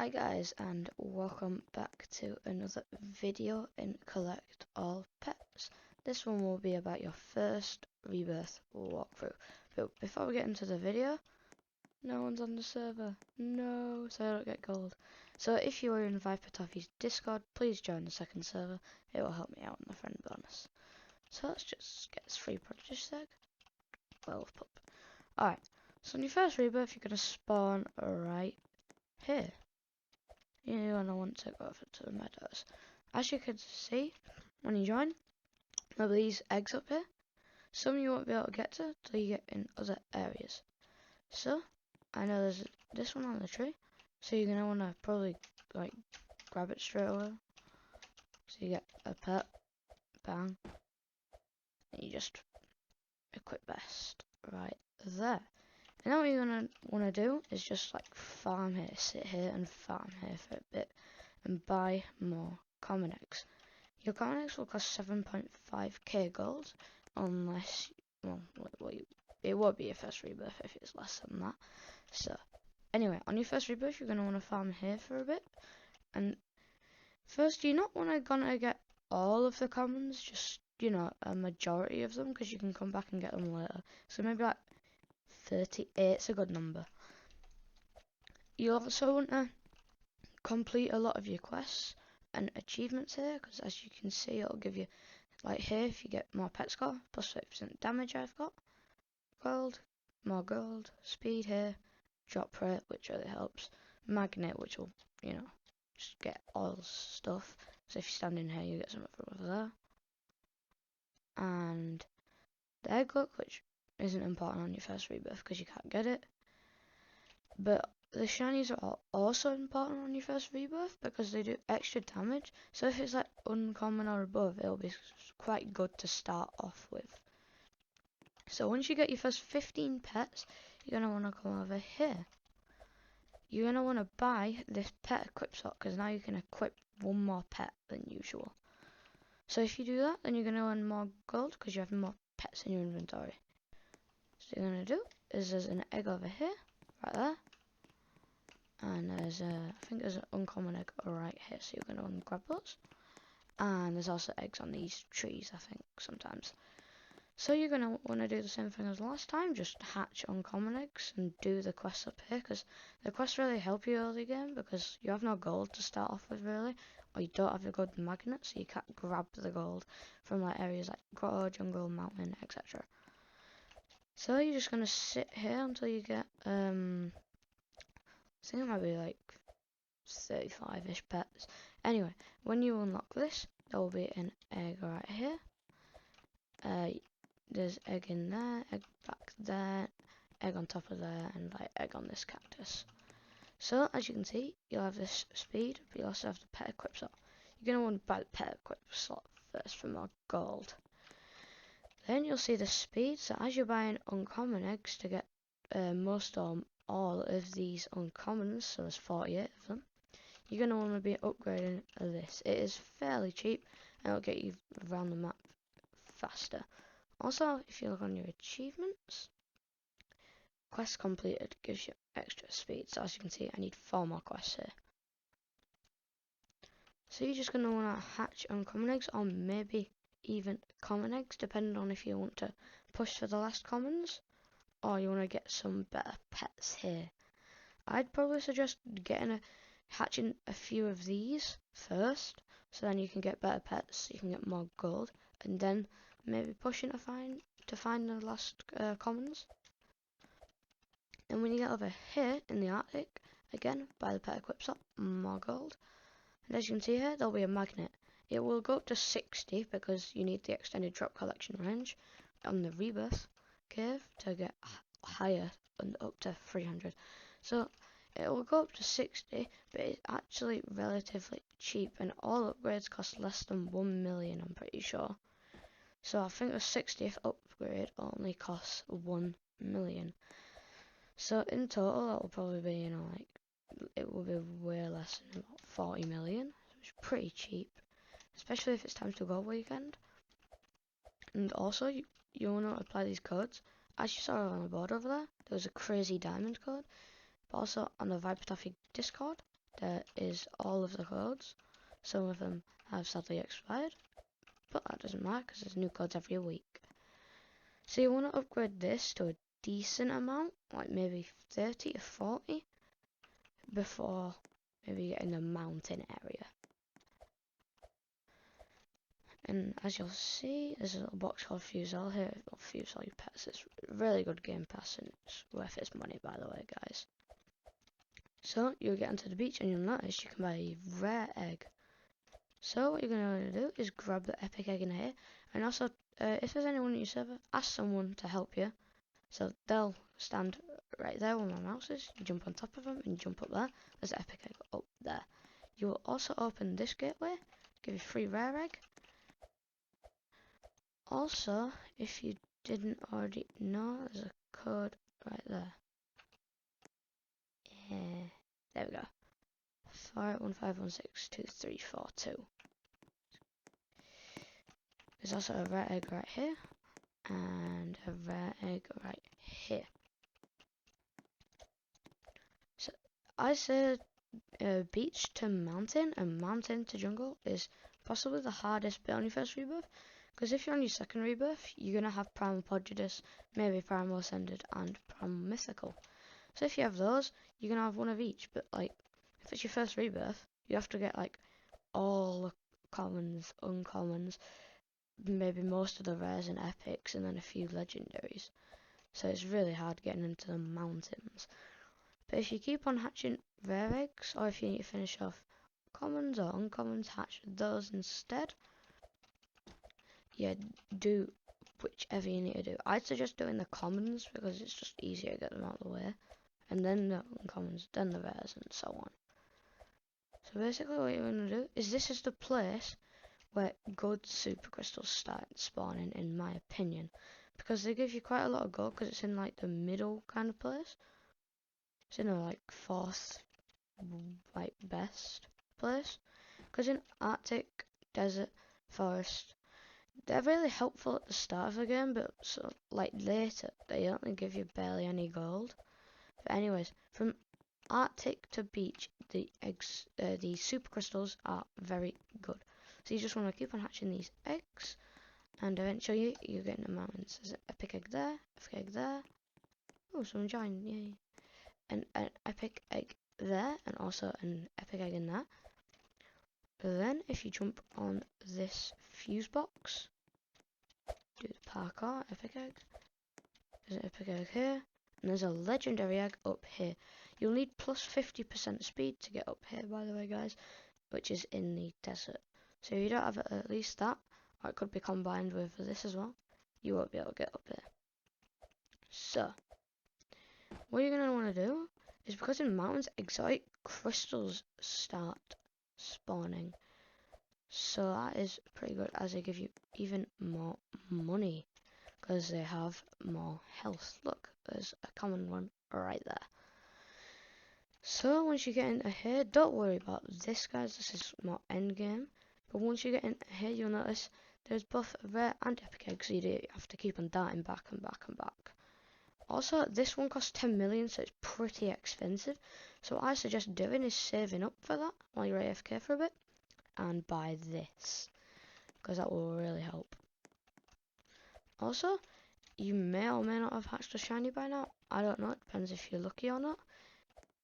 Hi guys, and welcome back to another video in Collect All Pets. This one will be about your first Rebirth walkthrough. But before we get into the video, no one's on the server. No, so I don't get gold. So if you are in Viper Toffee's Discord, please join the second server. It will help me out on the friend bonus. So let's just get this free prodigious egg. Werewolf pup. Alright, so on your first Rebirth, you're going to spawn right here. You're going to want to go over to the meadows. As you can see, when you join, there are these eggs up here. Some you won't be able to get to till you get in other areas. So, I know there's this one on the tree, so you're going to want to probably like grab it straight away. So you get a pet, bang, and you just equip best right there. And now what you're going to want to do is just like farm here, sit here and farm here for a bit and buy more common eggs. Your common eggs will cost 7.5k gold unless, well, it will be your first rebirth if it's less than that. So anyway, on your first rebirth you're going to want to farm here for a bit. And first you're not gonna get all of the commons, just, you know, a majority of them, because you can come back and get them later. So maybe like 38's a good number. You'll also want to complete a lot of your quests and achievements here, because as you can see, it'll give you, like here, if you get more pet score, plus 50% damage I've got, gold, more gold, speed here, drop rate, which really helps, magnet, which will, you know, just get all stuff. So if you stand in here, you get something from over there. And the egg look, which isn't important on your first rebirth because you can't get it. But the shinies are also important on your first rebirth because they do extra damage. So if it's like uncommon or above, it'll be quite good to start off with. So once you get your first 15 pets, you're going to want to come over here. You're going to want to buy this pet equip slot because now you can equip one more pet than usual. So if you do that, then you're going to earn more gold because you have more pets in your inventory. So you're going to do is there's an egg over here, right there. And there's I think there's an uncommon egg right here, so you're going to want to grab those. And there's also eggs on these trees, I think, sometimes. So you're going to want to do the same thing as last time, just hatch uncommon eggs and do the quests up here, because the quests really help you early game, because you have no gold to start off with really, or you don't have a good magnet, so you can't grab the gold from like areas like grotto, jungle, mountain, etc. So you're just going to sit here until you get, I think it might be like 35-ish pets. Anyway, when you unlock this, there will be an egg right here. There's egg in there, egg back there, egg on top of there, and like egg on this cactus. So as you can see, you'll have this speed, but you also have the pet equip slot. You're going to want to buy the pet equip slot first for more gold. Then you'll see the speed, so as you're buying uncommon eggs to get most or all of these uncommons, so there's 48 of them, you're going to want to be upgrading this. It is fairly cheap and it'll get you around the map faster. Also, if you look on your achievements, quest completed gives you extra speed, so as you can see I need 4 more quests here. So you're just going to want to hatch uncommon eggs, or maybe even common eggs, depending on if you want to push for the last commons or you want to get some better pets here. I'd probably suggest hatching a few of these first, so then you can get better pets, you can get more gold, and then maybe pushing to find the last commons. And when you get over here in the Arctic, again, buy the pet equip slot, more gold. And as you can see here, there'll be a magnet. It will go up to 60 because you need the extended drop collection range on the Rebirth cave to get higher and up to 300. So it will go up to 60, but it's actually relatively cheap, and all upgrades cost less than 1 million, I'm pretty sure. So I think the 60th upgrade only costs 1 million. So in total, that will probably be, you know, like, it will be way less than about 40 million. It's pretty cheap, especially if it's time to go weekend. And also, you want to apply these codes. As you saw on the board over there, there was a crazy diamond code. But also on the Viper Toffee Discord, there is all of the codes. Some of them have sadly expired, but that doesn't matter because there's new codes every week. So you want to upgrade this to a decent amount, like maybe 30 or 40, before maybe getting the mountain area. And as you'll see, there's a little box called Fuse All here. It'll fuse all your pets. It's a really good game pass and it's worth its money, by the way, guys. So you'll get onto the beach and you'll notice you can buy a rare egg. So what you're going to do is grab the epic egg in here, and also if there's anyone in your server, ask someone to help you. So they'll stand right there where my mouse is. You jump on top of them and you jump up there. There's the epic egg up there. You will also open this gateway, give you free rare egg. Also, if you didn't already know, there's a code right there. There we go. 5815162342. There's also a rare egg right here, and a rare egg right here. So I said beach to mountain and mountain to jungle is possibly the hardest bit on your first rebirth, because if you're on your second rebirth, you're going to have Primal Prejudice, maybe Primal Ascended, and Primal Mythical. So if you have those, you're going to have one of each, but like, if it's your first rebirth, you have to get like all the commons, uncommons, maybe most of the rares and epics, and then a few legendaries. So it's really hard getting into the mountains. But if you keep on hatching rare eggs, or if you need to finish off commons or uncommons, hatch those instead. Yeah, do whichever you need to do. I'd suggest doing the commons because it's just easier to get them out of the way, and then the uncommons, then the rares, and so on. So basically what you're going to do is, this is the place where good super crystals start spawning, in my opinion, because they give you quite a lot of gold because it's in like the middle kind of place. It's in the like fourth like best place, because in Arctic, desert, forest, they're really helpful at the start of the game, but so like later they only give you barely any gold. But anyways, from Arctic to beach, the super crystals are very good. So you just want to keep on hatching these eggs, and eventually you get in the mountains. There's an epic egg there, epic egg there. Oh, someone joined, yay! And an epic egg there, and also an epic egg in there. Then if you jump on this fuse box, do the parkour, epic egg. There's an epic egg here, and there's a legendary egg up here. You'll need plus 50% speed to get up here, by the way, guys, which is in the desert. So if you don't have at least that, or it could be combined with this as well, you won't be able to get up there. So what you're going to want to do is, because in mountains, exotic crystals start spawning. So that is pretty good, as they give you even more money, because they have more health. Look, there's a common one right there. So once you get into here, don't worry about this, guys, this is more end game. But once you get in here, you'll notice there's both rare and epic eggs, so you have to keep on darting back and back and back. Also, this one costs 10 million, so it's pretty expensive. So what I suggest doing is saving up for that while you're AFK for a bit, and buy this, because that will really help. Also, you may or may not have hatched a shiny by now. I don't know, it depends if you're lucky or not.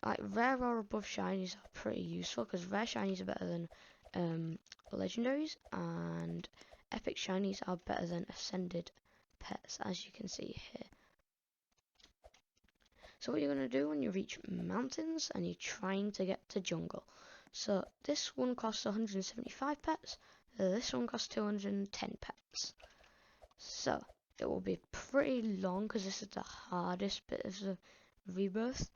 Like, rare or above shinies are pretty useful, because rare shinies are better than legendaries, and epic shinies are better than ascended pets, as you can see here. So what you're going to do when you reach mountains and you're trying to get to jungle. So this one costs 175 pets, this one costs 210 pets. So it will be pretty long, because this is the hardest bit of the rebirth.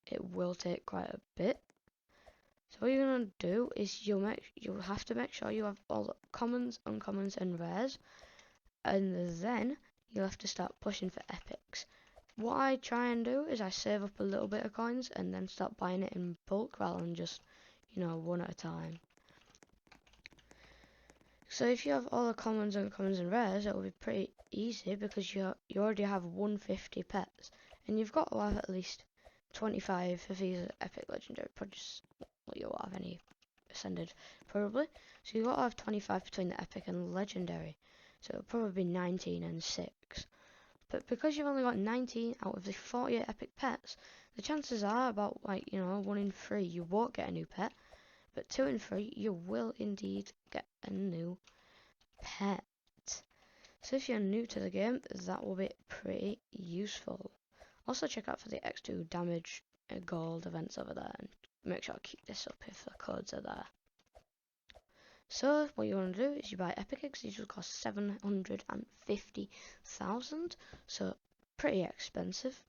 It will take quite a bit. So what you're going to do is you'll have to make sure you have all the commons, uncommons and rares, and then you'll have to start pushing for epics. What I try and do is I save up a little bit of coins and then start buying it in bulk rather than just, you know, one at a time. So if you have all the commons, uncommons and rares, it will be pretty easy, because you already have 150 pets, and you've got to have at least 25 of these epic legendary produce, well, you won't have any ascended probably. So you got to have 25 between the epic and legendary. So it'll probably be 19 and 6. But because you've only got 19 out of the 48 epic pets, the chances are about, like, you know, 1 in 3 you won't get a new pet. But 2 in 3 you will indeed get a new pet. So if you're new to the game, that will be pretty useful. Also check out for the X2 damage gold events over there, and make sure I keep this up if the codes are there. So what you want to do is you buy epic eggs. These will cost 750,000, so pretty expensive.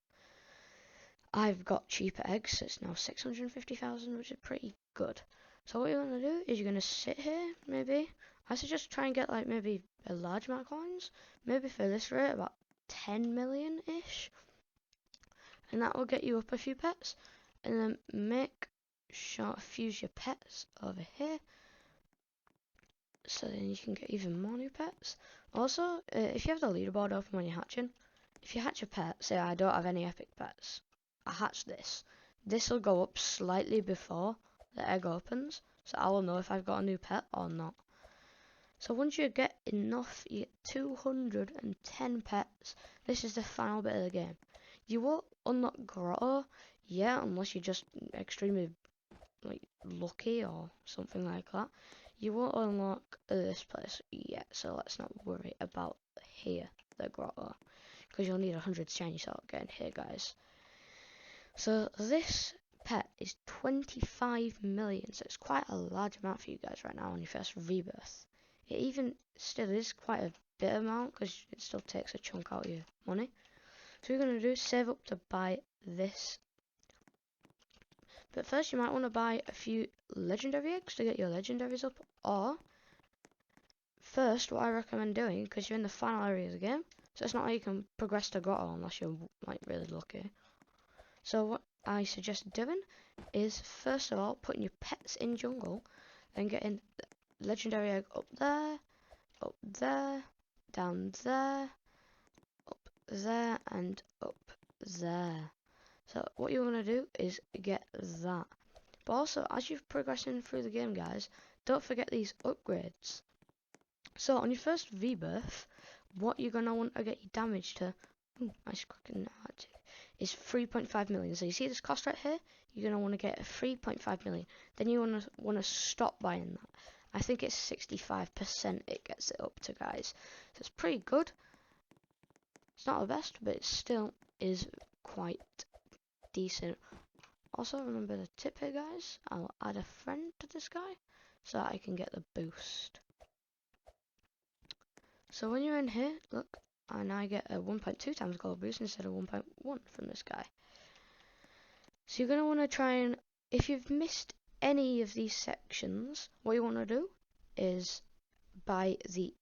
I've got cheaper eggs, so it's now 650,000, which is pretty good. So what you're going to do is you're going to sit here, maybe. I suggest try and get like maybe a large amount of coins. Maybe for this rate, about 10 million-ish. And that will get you up a few pets. And then make sure to fuse your pets over here. So then you can get even more new pets. Also, if you have the leaderboard open when you're hatching, if you hatch a pet, say I don't have any epic pets, I hatch this. This will go up slightly before the egg opens, so I will know if I've got a new pet or not. So once you get enough, you get 210 pets. This is the final bit of the game. You won't unlock Grotto, yeah, unless you're just extremely like lucky or something like that. You won't unlock this place yet, so let's not worry about here, the Grotto, because you'll need 100 shiny to get in here, guys. So this pet is 25 million, so it's quite a large amount for you guys right now on your first rebirth. It even still is quite a bit amount because it still takes a chunk out of your money. So what you're going to do is save up to buy this. But first you might want to buy a few legendary eggs to get your legendaries up. Or first what I recommend doing, because you're in the final area of the game, so it's not like you can progress to Grotto unless you're like really lucky. So what I suggest doing is first of all putting your pets in jungle, then getting legendary egg up there, down there, up there, and up there. So what you want to do is get that. But also, as you're progressing through the game, guys, don't forget these upgrades. So on your first rebirth, what you're going to want to get your damage to, is 3.5 million. So you see this cost right here? You're going to want to get a 3.5 million. Then you want to stop buying that. I think it's 65% it gets it up to, guys. So it's pretty good. It's not the best, but it still is quite decent. Also, remember the tip here, guys. I'll add a friend to this guy so that I can get the boost. So when you're in here, look, and I get a 1.2 times gold boost instead of 1.1 from this guy. So you're going to want to try and, if you've missed any of these sections, what you want to do is buy the,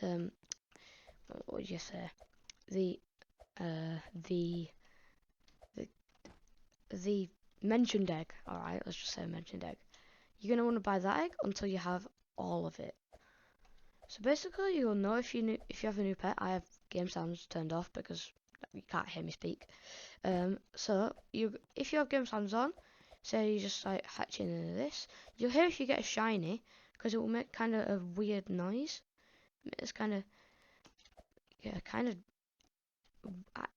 what would you say, the mentioned egg. Alright, let's just say mentioned egg. You're going to want to buy that egg until you have all of it. So basically, you'll know if you have a new pet. I have game sounds turned off because you can't hear me speak. So if you have game sounds on, say you just like hatching into this, you'll hear if you get a shiny because it will make kind of a weird noise. It's kind of, yeah, kind of.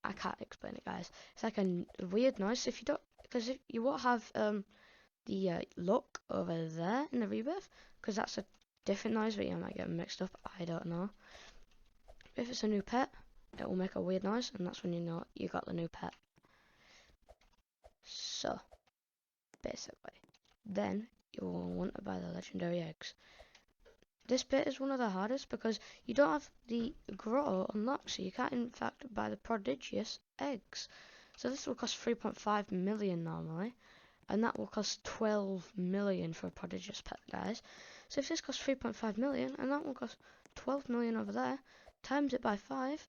I can't explain it, guys. It's like a weird noise. So if you don't, because if you won't have the luck over there in the rebirth, because that's a different noise, but you might get mixed up. I don't know. If it's a new pet, it will make a weird noise, and that's when you know you got the new pet. So basically, then you will want to buy the legendary eggs. This bit is one of the hardest because you don't have the Grotto unlocked, so you can't in fact buy the prodigious eggs. So this will cost 3.5 million normally, and that will cost 12 million for a prodigious pet, guys. So if this costs 3.5 million, and that will cost 12 million over there, times it by 5,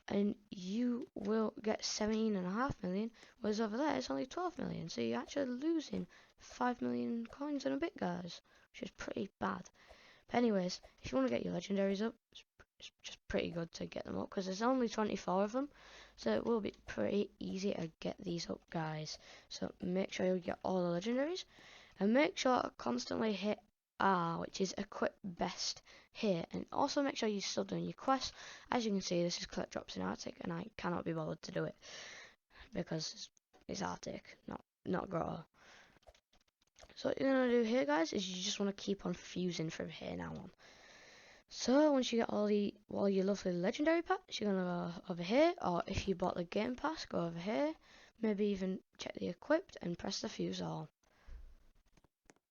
and you will get 17.5 million, whereas over there it's only 12 million. So you're actually losing 5 million coins in a bit, guys, which is pretty bad. But anyways, if you want to get your legendaries up, it's just pretty good to get them up because there's only 24 of them, so it will be pretty easy to get these up, guys. So make sure you get all the legendaries, And make sure to constantly hit R, which is equip best here, and also make sure you're still doing your quest. As you can see, this is collect drops in Arctic, and I cannot be bothered to do it because it's Arctic, not Grotto. So what you're gonna do here, guys, is you just want to keep on fusing from here now on. So once you get all your lovely legendary packs, you're gonna go over here, or if you bought the game pass, go over here. Maybe even check the equipped and press the fuse all.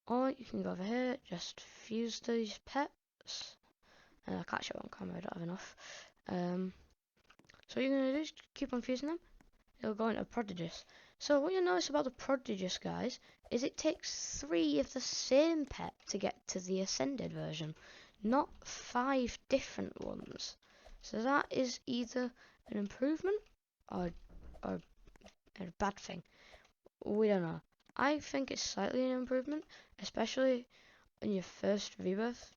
Or you can go over here, just fuse these pets. I can't show it on camera, I don't have enough. So what you're going to do is keep on fusing them. It'll go into Prodigious. So what you'll notice about the Prodigious, guys, is it takes 3 of the same pet to get to the Ascended version, not 5 different ones. So that is either an improvement or a bad thing. We don't know. I think it's slightly an improvement, especially in your first rebirth,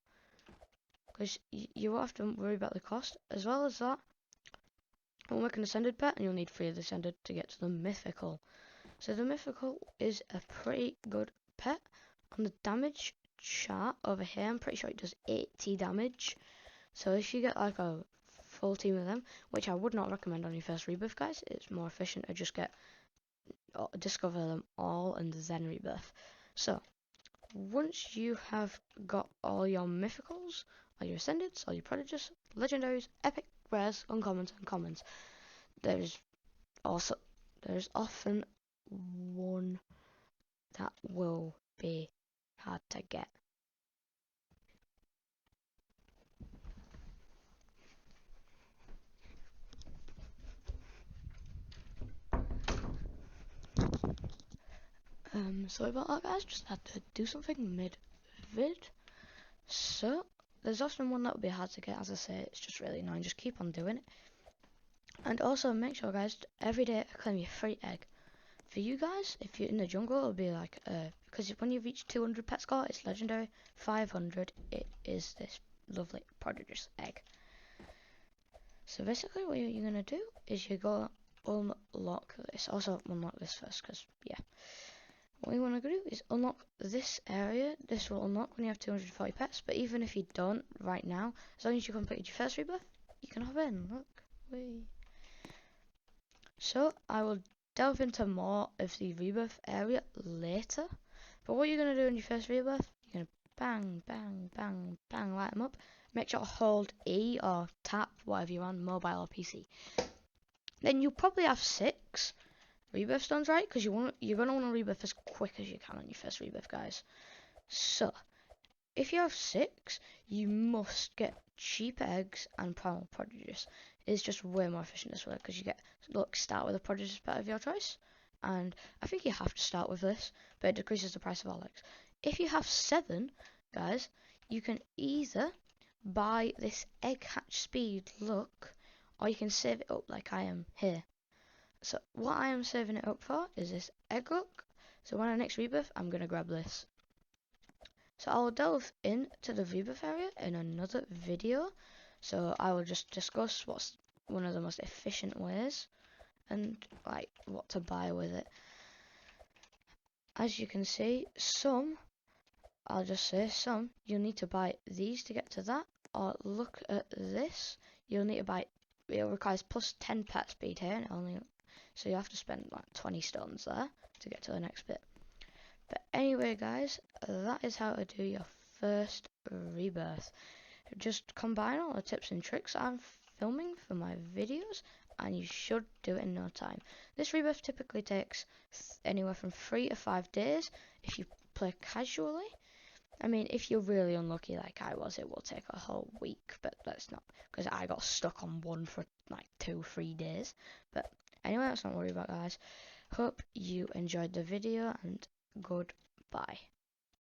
because you won't have to worry about the cost. As well as that, we'll make an Ascended pet, and you'll need 3 of the Ascended to get to the Mythical. So the Mythical is a pretty good pet. On the damage chart over here, I'm pretty sure it does 80 damage. So if you get like a full team of them, which I would not recommend on your first rebirth, guys, it's more efficient to just discover them all and then rebirth. So once you have got all your mythicals, all your ascendeds, all your prodigious, legendaries, epic, rares, uncommons, and commons, there's often one that will be hard to get. Sorry about that, guys, just had to do something mid-vid. So there's often one that will be hard to get. As I say, it's just really annoying, just keep on doing it. And also make sure, guys, every day claim your free egg. For you guys, if you're in the jungle, it'll be like, because when you reach 200 pet score, it's legendary. 500, it is this lovely prodigious egg. So basically what you're going to do is you go unlock this. Also unlock this first, because, yeah. What you want to do is unlock this area. This will unlock when you have 240 pets, but even if you don't right now, as long as you completed your first rebirth, you can hop in. Look. Whee. So I will delve into more of the rebirth area later, but what you're going to do in your first rebirth, you're going to bang, bang, bang, bang, light them up. Make sure to hold E or tap, whatever you're on, mobile or PC. Then you'll probably have 6 rebirth stones, right? Because you're going to want to rebirth as quick as you can on your first rebirth, guys. So if you have 6, you must get cheap eggs and primal prodigious. It's just way more efficient this way, because you get, look, start with a prodigious pet of your choice, and I think you have to start with this, but it decreases the price of all eggs. If you have 7, guys, you can either buy this egg hatch speed, look, or you can save it up like I am here. So what I am saving it up for is this egg look. So when I next rebirth, I'm going to grab this. So I'll delve into the rebirth area in another video. So I will just discuss what's one of the most efficient ways and like what to buy with it. As you can see, I'll just say some, you'll need to buy these to get to that, or look at this, you'll need to buy, it requires plus 10 pet speed here, and so you have to spend like 20 stones there to get to the next bit. But anyway, guys, that is how to do your first rebirth. Just combine all the tips and tricks I'm filming for my videos, and you should do it in no time. This rebirth typically takes anywhere from 3 to 5 days if you play casually. I mean, if you're really unlucky like I was, it will take a whole week, but that's not, because I got stuck on one for like 2-3 days. But anyway, that's not worry about, guys. Hope you enjoyed the video, and goodbye.